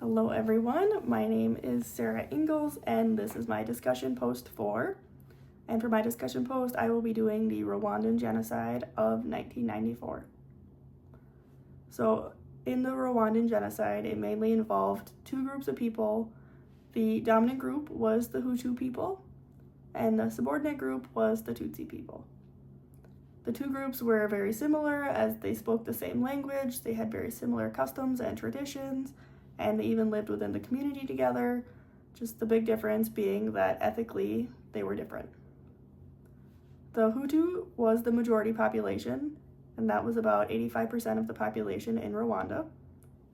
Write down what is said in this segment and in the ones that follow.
Hello everyone, my name is Sarah Ingalls and this is my discussion post 4. And for my discussion post, I will be doing the Rwandan genocide of 1994. So in the Rwandan genocide, it mainly involved two groups of people. The dominant group was the Hutu people and the subordinate group was the Tutsi people. The two groups were very similar as they spoke the same language, they had very similar customs and traditions, and they even lived within the community together, just the big difference being that ethically they were different. The Hutu was the majority population, and that was about 85% of the population in Rwanda,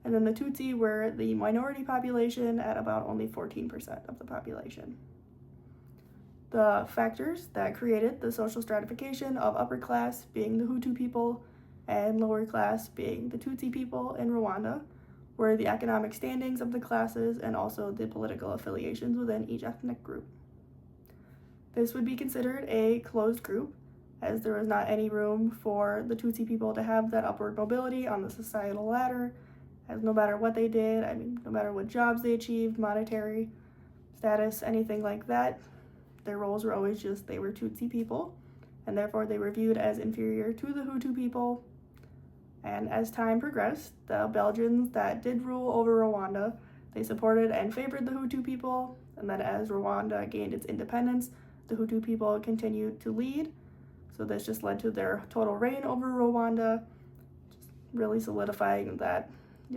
and then the Tutsi were the minority population at about only 14% of the population. The factors that created the social stratification of upper class being the Hutu people and lower class being the Tutsi people in Rwanda were the economic standings of the classes and also the political affiliations within each ethnic group. This would be considered a closed group, as there was not any room for the Tutsi people to have that upward mobility on the societal ladder, as no matter what they did, no matter what jobs they achieved, monetary status, anything like that, their roles were always just they were Tutsi people, and therefore they were viewed as inferior to the Hutu people. And as time progressed, the Belgians that did rule over Rwanda, they supported and favored the Hutu people, and then as Rwanda gained its independence, the Hutu people continued to lead. So this just led to their total reign over Rwanda, just really solidifying that,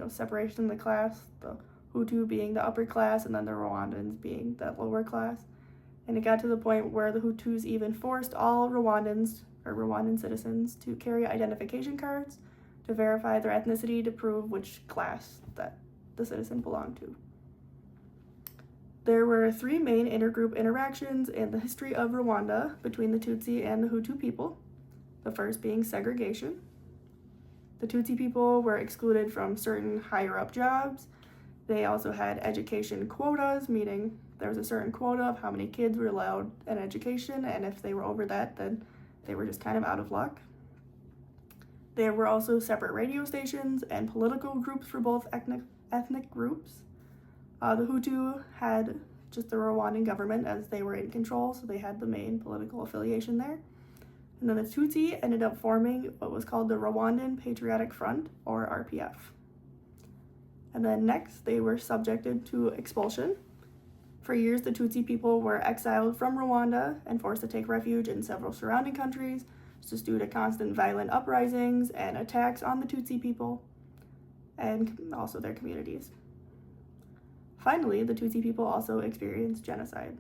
separation in the class, the Hutu being the upper class and then the Rwandans being the lower class. And it got to the point where the Hutus even forced all Rwandans or Rwandan citizens to carry identification cards to verify their ethnicity to prove which class that the citizen belonged to. There were three main intergroup interactions in the history of Rwanda between the Tutsi and the Hutu people, the first being segregation. The Tutsi people were excluded from certain higher-up jobs. They also had education quotas, meaning there was a certain quota of how many kids were allowed an education, and if they were over that, then they were just kind of out of luck. There were also separate radio stations and political groups for both ethnic groups. The Hutu had just the Rwandan government as they were in control, so they had the main political affiliation there. And then the Tutsi ended up forming what was called the Rwandan Patriotic Front, or RPF. And then next, they were subjected to expulsion. For years, the Tutsi people were exiled from Rwanda and forced to take refuge in several surrounding countries, just due to constant violent uprisings and attacks on the Tutsi people and also their communities. Finally, the Tutsi people also experienced genocide.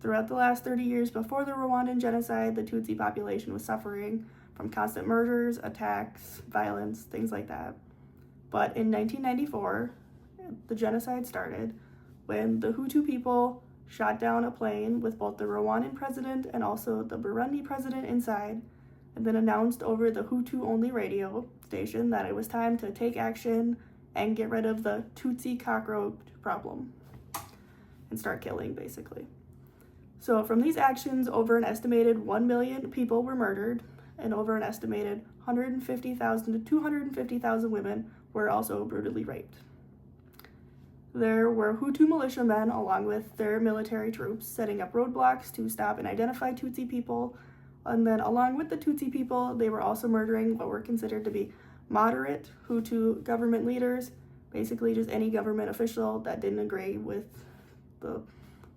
Throughout the last 30 years before the Rwandan genocide, the Tutsi population was suffering from constant murders, attacks, violence, things like that. But in 1994, the genocide started when the Hutu people shot down a plane with both the Rwandan president and also the Burundi president inside, and then announced over the Hutu-only radio station that it was time to take action and get rid of the Tutsi cockroach problem and start killing, basically. So from these actions, over an estimated 1 million people were murdered, and over an estimated 150,000 to 250,000 women were also brutally raped. There were Hutu militiamen along with their military troops setting up roadblocks to stop and identify Tutsi people, and then along with the Tutsi people, they were also murdering what were considered to be moderate Hutu government leaders, basically just any government official that didn't agree with the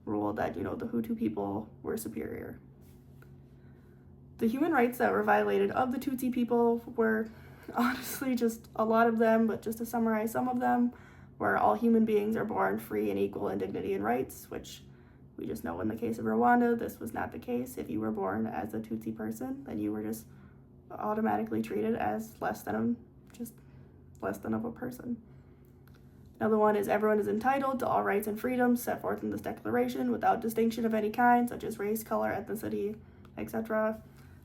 rule that, the Hutu people were superior. The human rights that were violated of the Tutsi people were honestly just a lot of them, but just to summarize some of them, where all human beings are born free and equal in dignity and rights, which we just know in the case of Rwanda, this was not the case. If you were born as a Tutsi person, then you were just automatically treated as less than of a person. Another one is everyone is entitled to all rights and freedoms set forth in this declaration without distinction of any kind, such as race, color, ethnicity, etc.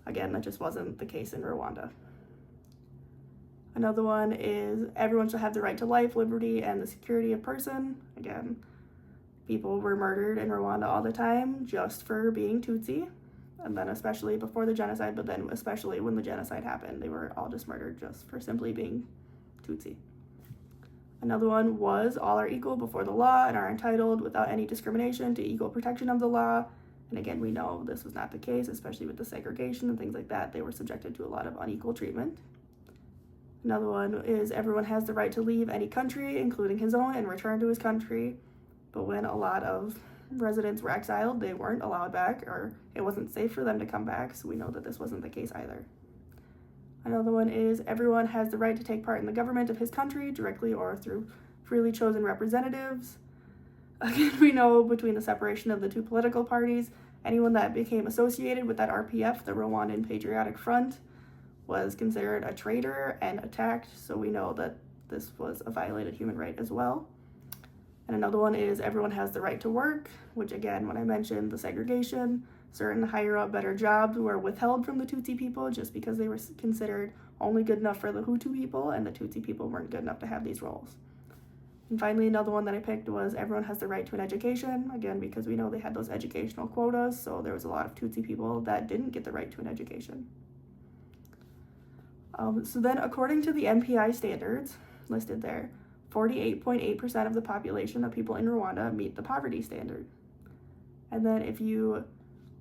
Again, that just wasn't the case in Rwanda. Another one is everyone shall have the right to life, liberty, and the security of person. Again, people were murdered in Rwanda all the time just for being Tutsi, and then especially before the genocide, but then especially when the genocide happened, they were all just murdered just for simply being Tutsi. Another one was all are equal before the law and are entitled without any discrimination to equal protection of the law. And again, we know this was not the case, especially with the segregation and things like that. They were subjected to a lot of unequal treatment. Another one is everyone has the right to leave any country, including his own, and return to his country. But when a lot of residents were exiled, they weren't allowed back, or it wasn't safe for them to come back, so we know that this wasn't the case either. Another one is everyone has the right to take part in the government of his country, directly or through freely chosen representatives. Again, we know between the separation of the two political parties, anyone that became associated with that RPF, the Rwandan Patriotic Front, was considered a traitor and attacked, so we know that this was a violated human right as well. And another one is everyone has the right to work, which again, when I mentioned the segregation, certain higher up, better jobs were withheld from the Tutsi people just because they were considered only good enough for the Hutu people, and the Tutsi people weren't good enough to have these roles. And finally, another one that I picked was everyone has the right to an education, again, because we know they had those educational quotas, so there was a lot of Tutsi people that didn't get the right to an education. So then, according to the MPI standards listed there, 48.8% of the population of people in Rwanda meet the poverty standard. And then if you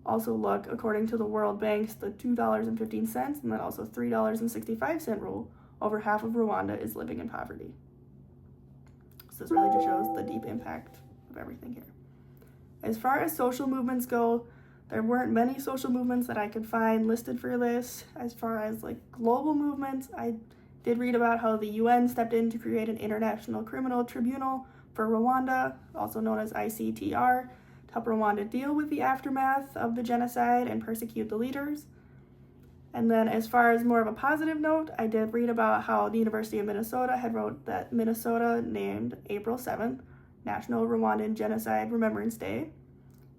also look, according to the World Bank's the $2.15 and then also $3.65 rule, over half of Rwanda is living in poverty. So this really just shows the deep impact of everything here. As far as social movements go, there weren't many social movements that I could find listed for this. As far as like global movements, I did read about how the UN stepped in to create an international criminal tribunal for Rwanda, also known as ICTR, to help Rwanda deal with the aftermath of the genocide and persecute the leaders. And then as far as more of a positive note, I did read about how the University of Minnesota had wrote that Minnesota named April 7th National Rwandan Genocide Remembrance Day.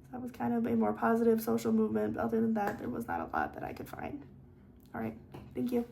So that was kind of a more positive social movement. Other than that, there was not a lot that I could find. All right, thank you.